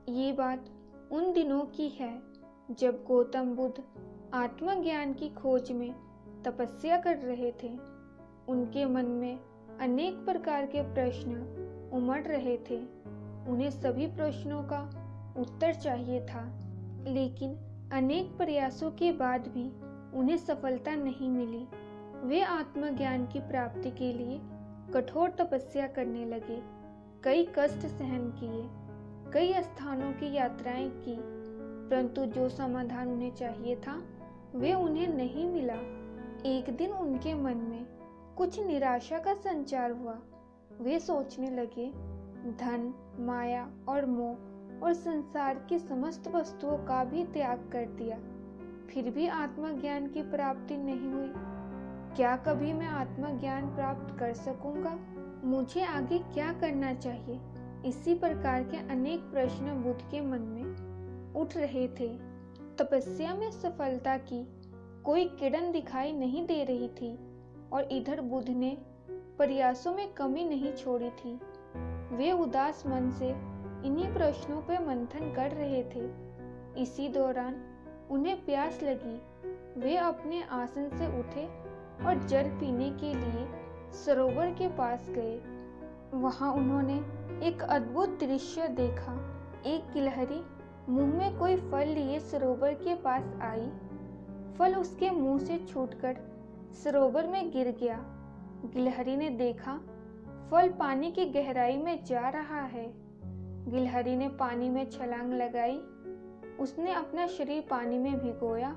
ये बात उन दिनों की है जब गौतम बुद्ध आत्मज्ञान की खोज में तपस्या कर रहे थे। उनके मन में अनेक प्रकार के प्रश्न उमड़ रहे थे। उन्हें सभी प्रश्नों का उत्तर चाहिए था, लेकिन अनेक प्रयासों के बाद भी उन्हें सफलता नहीं मिली। वे आत्मज्ञान की प्राप्ति के लिए कठोर तपस्या करने लगे, कई कष्ट सहन किए, कई स्थानों की यात्राएं की, परंतु जो समाधान उन्हें चाहिए था वे उन्हें नहीं मिला। एक दिन उनके मन में कुछ निराशा का संचार हुआ। वे सोचने लगे, धन, माया और मोह और संसार की समस्त वस्तुओं का भी त्याग कर दिया, फिर भी आत्मज्ञान की प्राप्ति नहीं हुई। क्या कभी मैं आत्मज्ञान प्राप्त कर सकूंगा? मुझे आगे क्या करना चाहिए? इसी प्रकार के अनेक प्रश्न बुद्ध के मन में उठ रहे थे। तपस्या में सफलता की कोई किरण दिखाई नहीं दे रही थी और इधर बुद्ध ने प्रयासों में कमी नहीं छोड़ी थी। वे उदास मन से इन्हीं प्रश्नों पर मंथन कर रहे थे। इसी दौरान उन्हें प्यास लगी। वे अपने आसन से उठे और जल पीने के लिए सरोवर के पास गए। वहां उन्होंने एक अद्भुत दृश्य देखा। एक गिलहरी मुंह में कोई फल लिए सरोवर के पास आई। फल उसके मुंह से छूटकर सरोवर में गिर गया। गिलहरी ने देखा, फल पानी की गहराई में जा रहा है। गिलहरी ने पानी में छलांग लगाई। उसने अपना शरीर पानी में भिगोया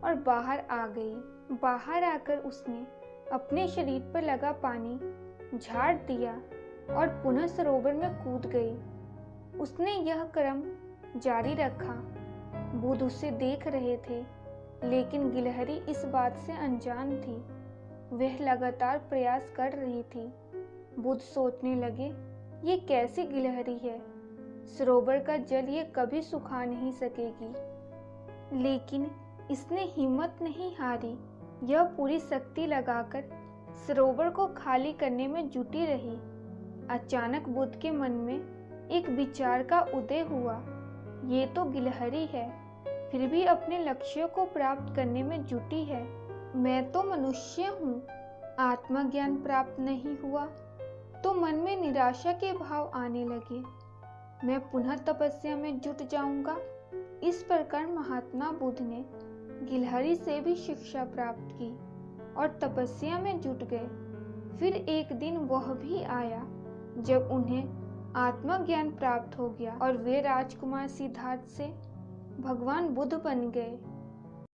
और बाहर आ गई। बाहर आकर उसने अपने शरीर पर लगा पानी झाड़ दिया और पुनः सरोवर में कूद गई। उसने यह क्रम जारी रखा। बुद्ध उसे देख रहे थे, लेकिन गिलहरी इस बात से अनजान थी। वह लगातार प्रयास कर रही थी। बुद्ध सोचने लगे, ये कैसी गिलहरी है? सरोवर का जल ये कभी सुखा नहीं सकेगी। लेकिन इसने हिम्मत नहीं हारी। यह पूरी शक्ति लगाकर सरोवर को खाली करने में जुटी रही। अचानक बुद्ध के मन में एक विचार का उदय हुआ। ये तो गिलहरी है, फिर भी अपने लक्ष्य को प्राप्त करने में जुटी है। मैं तो मनुष्य हूँ, आत्मज्ञान प्राप्त नहीं हुआ तो मन में निराशा के भाव आने लगे। मैं पुनः तपस्या में जुट जाऊंगा। इस प्रकार महात्मा बुद्ध ने गिलहरी से भी शिक्षा प्राप्त की और तपस्या में जुट गए। फिर एक दिन वह भी आया जब उन्हें आत्मज्ञान प्राप्त हो गया और वे राजकुमार सिद्धार्थ से भगवान बुद्ध बन गए।